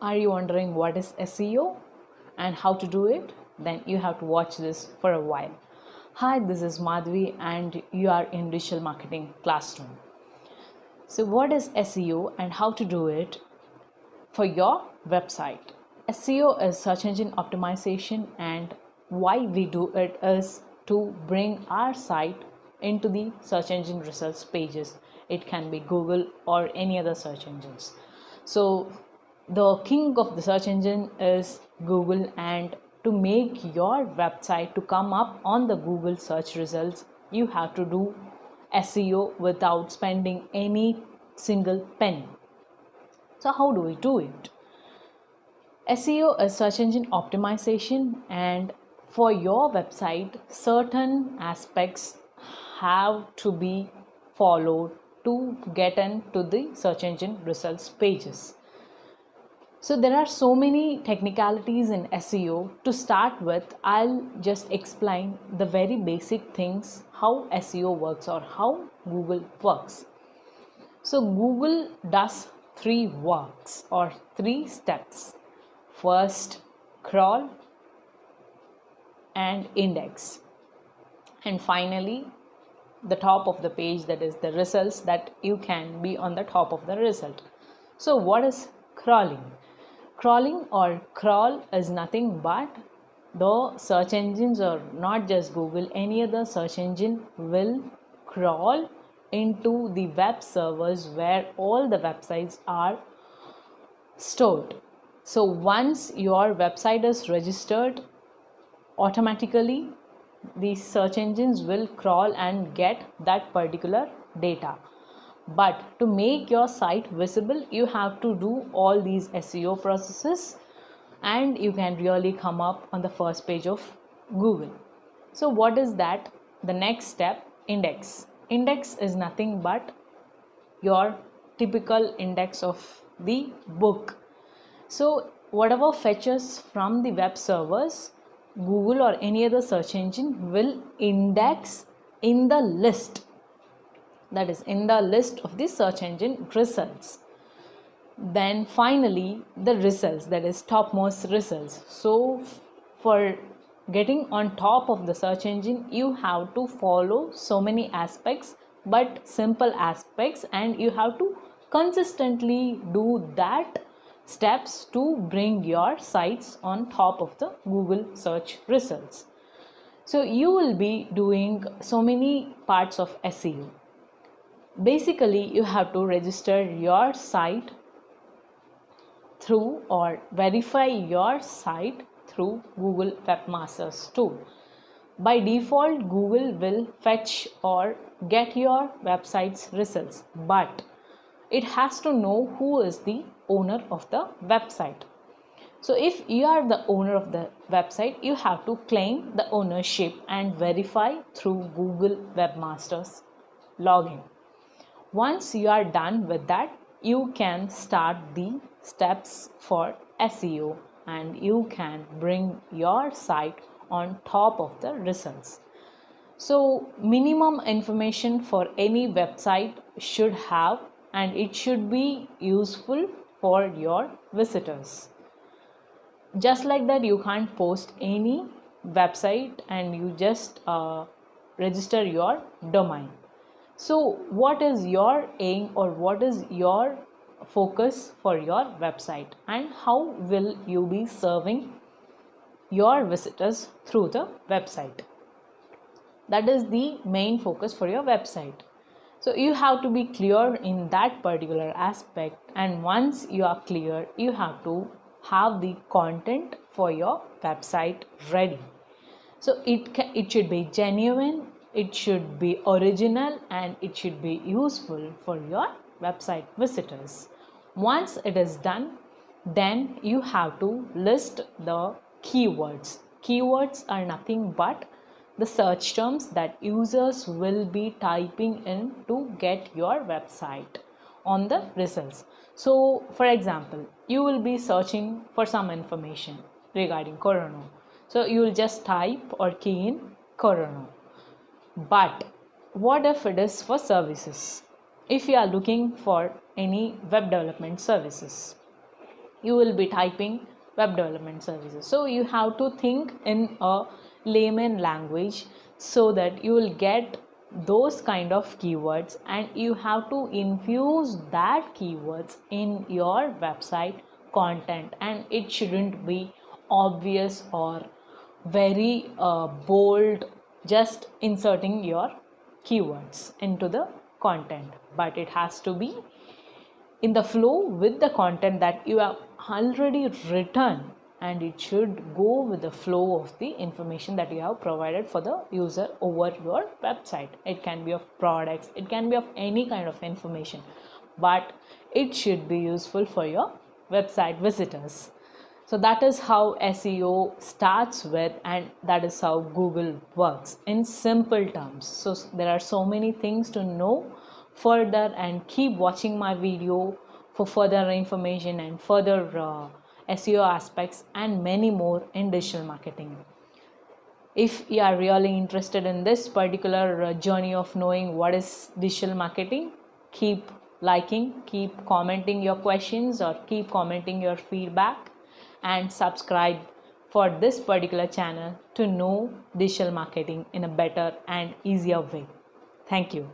Are you wondering what is SEO and how to do it? Then you have to watch this for a while. Hi, this is Madhvi and you are in Digital Marketing Classroom. So what is SEO and how to do it for your website? SEO is search engine optimization, and why we do it is to bring our site into the search engine results pages. It can be Google or any other search engines. So the king of the search engine is Google, and to make your website to come up on the Google search results, you have to do SEO without spending any single penny. So how do we do it? SEO is search engine optimization, and for your website, certain aspects have to be followed to get into the search engine results pages. So there are so many technicalities in SEO. To start with, I'll just explain the very basic things, how SEO works or how Google works. So Google does three works or three steps. First, crawl and index, and finally the top of the page, that is the results, that you can be on the top of the result. So what is crawling? Crawling or crawl is nothing but the search engines, or not just Google, any other search engine will crawl into the web servers where all the websites are stored. So once your website is registered, automatically the search engines will crawl and get that particular data. But to make your site visible, you have to do all these SEO processes, and you can really come up on the first page of Google. So what is that? The next step, index. Index is nothing but your typical index of the book. So whatever fetches from the web servers, Google or any other search engine will index in the list, that is in the list of the search engine results. Then finally the results, that is topmost results. So for getting on top of the search engine, you have to follow so many aspects, but simple aspects, and you have to consistently do that steps to bring your sites on top of the Google search results. So you will be doing so many parts of SEO. Basically, you have to register your site through or verify your site through Google Webmasters tool. By default, Google will fetch or get your website's results, but it has to know who is the owner of the website. So if you are the owner of the website, you have to claim the ownership and verify through Google Webmasters login. Once you are done with that, you can start the steps for SEO, and you can bring your site on top of the results. So minimum information for any website should have, and it should be useful for your visitors. Just like that, you can't post any website and you just register your domain. So what is your aim, or what is your focus for your website, and how will you be serving your visitors through the website? That is the main focus for your website. So you have to be clear in that particular aspect, and once you are clear, you have to have the content for your website ready. So it should be genuine, it should be original, and it should be useful for your website visitors. Once it is done, then you have to list the keywords. Keywords are nothing but the search terms that users will be typing in to get your website on the results. So for example, you will be searching for some information regarding corona. So you will just type or key in corona. But what if it is for services? If you are looking for any web development services, you will be typing web development services. So you have to think in a layman language so that you will get those kind of keywords, and you have to infuse that keywords in your website content, and it shouldn't be obvious or very bold, just inserting your keywords into the content, but it has to be in the flow with the content that you have already written, and it should go with the flow of the information that you have provided for the user over your website. It can be of products, it can be of any kind of information, but it should be useful for your website visitors. So that is how SEO starts with, and that is how Google works in simple terms. So there are so many things to know further, and keep watching my video for further information and further SEO aspects and many more in digital marketing. If you are really interested in this particular journey of knowing what is digital marketing, keep liking, keep commenting your questions, or keep commenting your feedback, and subscribe for this particular channel to know digital marketing in a better and easier way. Thank you.